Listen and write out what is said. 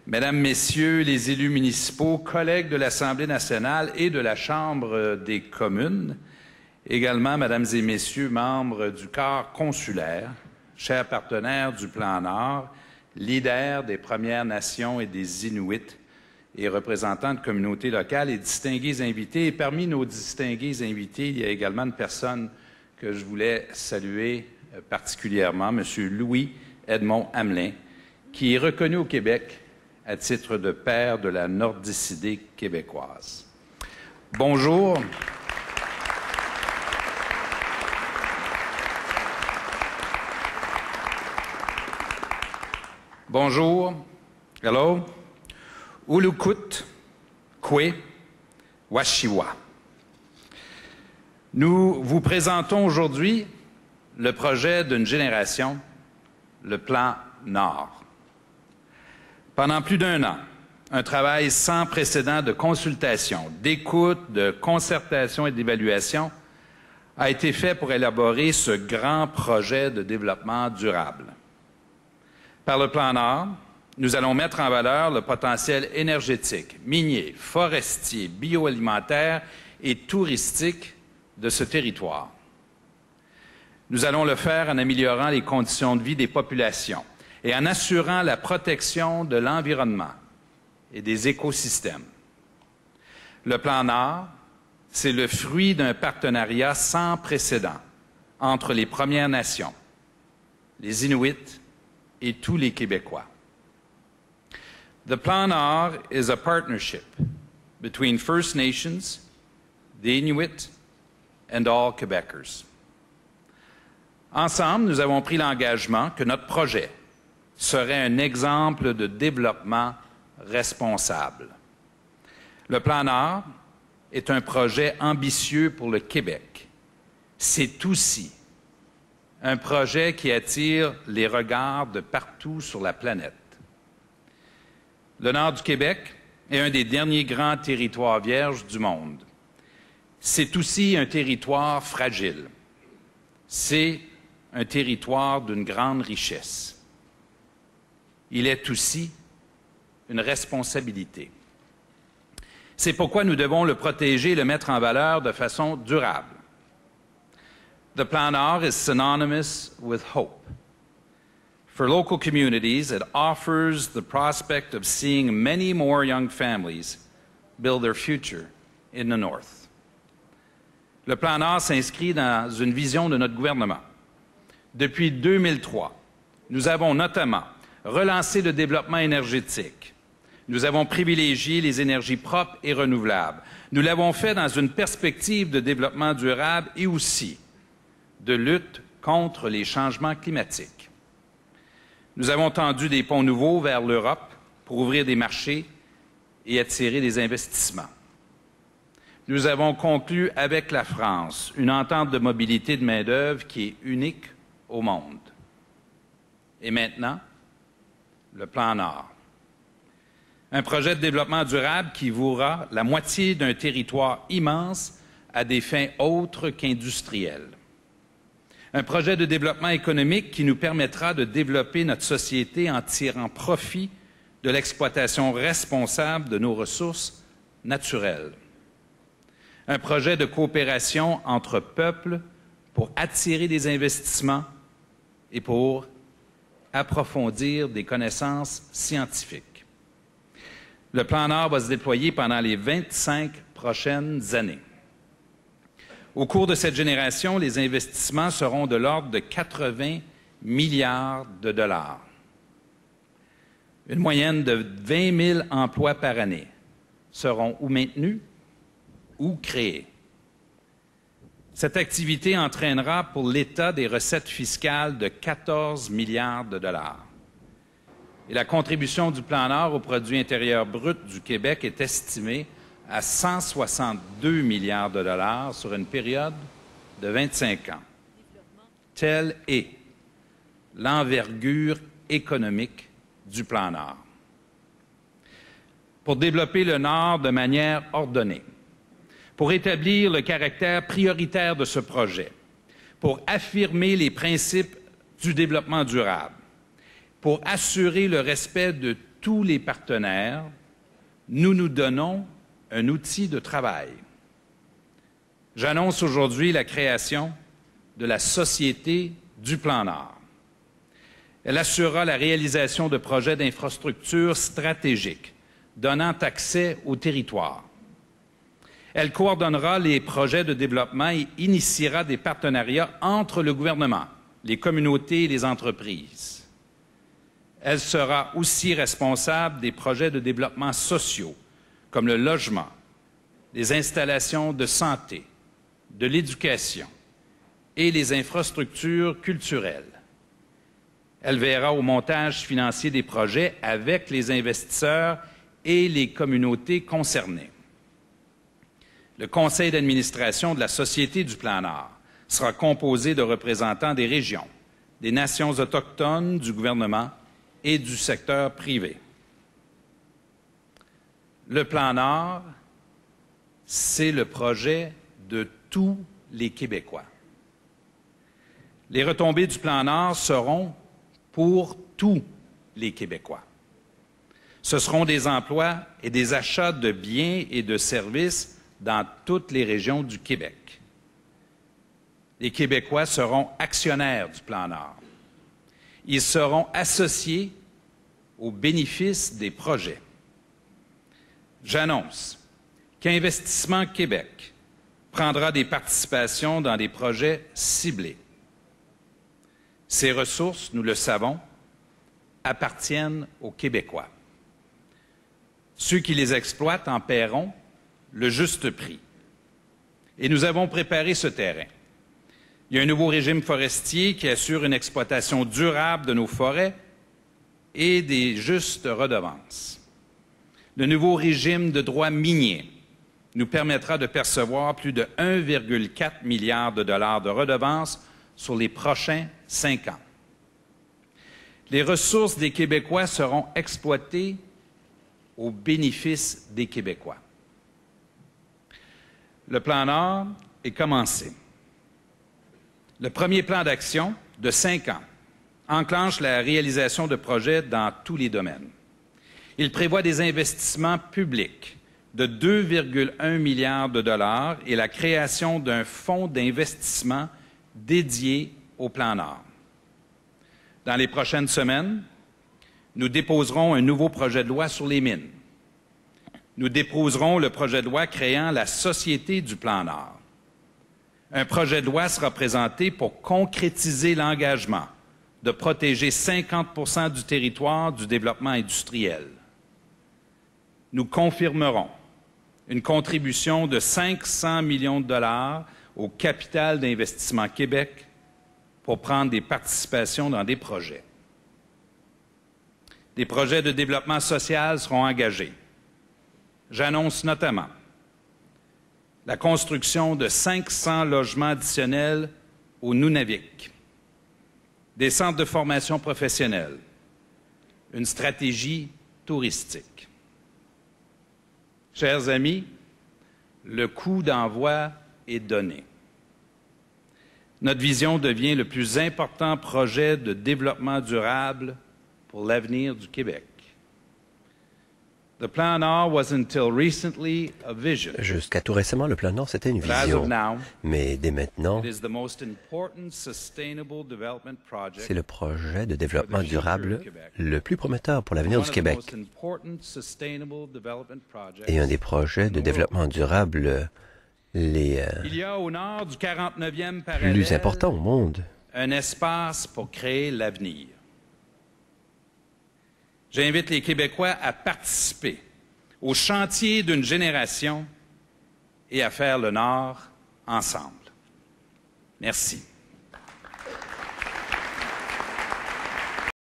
Mesdames, Messieurs les élus municipaux, collègues de l'Assemblée nationale et de la Chambre des communes, également, Mesdames et Messieurs, membres du corps consulaire, chers partenaires du Plan Nord, leaders des Premières Nations et des Inuits et représentants de communautés locales et distingués invités. Et parmi nos distingués invités, il y a également une personne que je voulais saluer particulièrement, M. Louis-Edmond Hamelin, qui est reconnu au Québec à titre de père de la nordicidée québécoise. Bonjour. Bonjour. Hello. Ulukut, Kwe, Washiwa. Nous vous présentons aujourd'hui le projet d'une génération, le Plan Nord. Pendant plus d'un an, un travail sans précédent de consultation, d'écoute, de concertation et d'évaluation a été fait pour élaborer ce grand projet de développement durable. Par le Plan Nord, nous allons mettre en valeur le potentiel énergétique, minier, forestier, bioalimentaire et touristique de ce territoire. Nous allons le faire en améliorant les conditions de vie des populations et en assurant la protection de l'environnement et des écosystèmes. Le Plan Nord, c'est le fruit d'un partenariat sans précédent entre les Premières Nations, les Inuits et tous les Québécois. The Plan Nord is a partnership between First Nations, the Inuit, and all Quebecers. Ensemble, nous avons pris l'engagement que notre projet serait un exemple de développement responsable. Le Plan Nord est un projet ambitieux pour le Québec. C'est aussi un projet qui attire les regards de partout sur la planète. Le nord du Québec est un des derniers grands territoires vierges du monde. C'est aussi un territoire fragile. C'est un territoire d'une grande richesse. Il est aussi une responsabilité. C'est pourquoi nous devons le protéger et le mettre en valeur de façon durable. The Plan Nord is synonymous with hope. For local communities, it offers the prospect of seeing many more young families build their future in the North. Le Plan Nord s'inscrit dans une vision de notre gouvernement. Depuis 2003, nous avons notamment relancé le développement énergétique. Nous avons privilégié les énergies propres et renouvelables. Nous l'avons fait dans une perspective de développement durable et aussi de lutte contre les changements climatiques. Nous avons tendu des ponts nouveaux vers l'Europe pour ouvrir des marchés et attirer des investissements. Nous avons conclu avec la France une entente de mobilité de main-d'œuvre qui est unique au monde. Et maintenant, le Plan Nord. Un projet de développement durable qui vouera la moitié d'un territoire immense à des fins autres qu'industrielles. Un projet de développement économique qui nous permettra de développer notre société en tirant profit de l'exploitation responsable de nos ressources naturelles. Un projet de coopération entre peuples pour attirer des investissements et pour approfondir des connaissances scientifiques. Le Plan Nord va se déployer pendant les 25 prochaines années. Au cours de cette génération, les investissements seront de l'ordre de 80 milliards de dollars. Une moyenne de 20 000 emplois par année seront ou maintenus ou créés. Cette activité entraînera pour l'État des recettes fiscales de 14 milliards de dollars. Et la contribution du Plan Nord au produit intérieur brut du Québec est estimée à 162 milliards de dollars sur une période de 25 ans. Telle est l'envergure économique du Plan Nord. Pour développer le Nord de manière ordonnée, pour établir le caractère prioritaire de ce projet, pour affirmer les principes du développement durable, pour assurer le respect de tous les partenaires, nous nous donnons un outil de travail. J'annonce aujourd'hui la création de la Société du Plan Nord. Elle assurera la réalisation de projets d'infrastructures stratégiques, donnant accès au territoire. Elle coordonnera les projets de développement et initiera des partenariats entre le gouvernement, les communautés et les entreprises. Elle sera aussi responsable des projets de développement sociaux, comme le logement, les installations de santé, de l'éducation et les infrastructures culturelles. Elle veillera au montage financier des projets avec les investisseurs et les communautés concernées. Le conseil d'administration de la Société du Plan Nord sera composé de représentants des régions, des nations autochtones, du gouvernement et du secteur privé. Le Plan Nord, c'est le projet de tous les Québécois. Les retombées du Plan Nord seront pour tous les Québécois. Ce seront des emplois et des achats de biens et de services dans toutes les régions du Québec. Les Québécois seront actionnaires du Plan Nord. Ils seront associés aux bénéfices des projets. J'annonce qu'Investissement Québec prendra des participations dans des projets ciblés. Ces ressources, nous le savons, appartiennent aux Québécois. Ceux qui les exploitent en paieront le juste prix. Et nous avons préparé ce terrain. Il y a un nouveau régime forestier qui assure une exploitation durable de nos forêts et des justes redevances. Le nouveau régime de droits miniers nous permettra de percevoir plus de 1,4 milliard de dollars de redevances sur les prochains 5 ans. Les ressources des Québécois seront exploitées au bénéfice des Québécois. Le Plan Nord est commencé. Le premier plan d'action de 5 ans enclenche la réalisation de projets dans tous les domaines. Il prévoit des investissements publics de 2,1 milliards de dollars et la création d'un fonds d'investissement dédié au Plan Nord. Dans les prochaines semaines, nous déposerons un nouveau projet de loi sur les mines. Nous déposerons le projet de loi créant la Société du Plan Nord. Un projet de loi sera présenté pour concrétiser l'engagement de protéger 50% du territoire du développement industriel. Nous confirmerons une contribution de 500 millions de dollars au capital d'Investissement Québec pour prendre des participations dans des projets. Des projets de développement social seront engagés. J'annonce notamment la construction de 500 logements additionnels au Nunavik, des centres de formation professionnelle, une stratégie touristique. Chers amis, le coup d'envoi est donné. Notre vision devient le plus important projet de développement durable pour l'avenir du Québec. The Plan Nord was until recently a vision. Jusqu'à tout récemment, le Plan Nord, c'était une vision. Mais dès maintenant, c'est le projet de développement durable le plus prometteur pour l'avenir du Québec. Et un des projets de développement durable les plus importants au monde. Un espace pour créer l'avenir. J'invite les Québécois à participer au chantier d'une génération et à faire le Nord ensemble. Merci.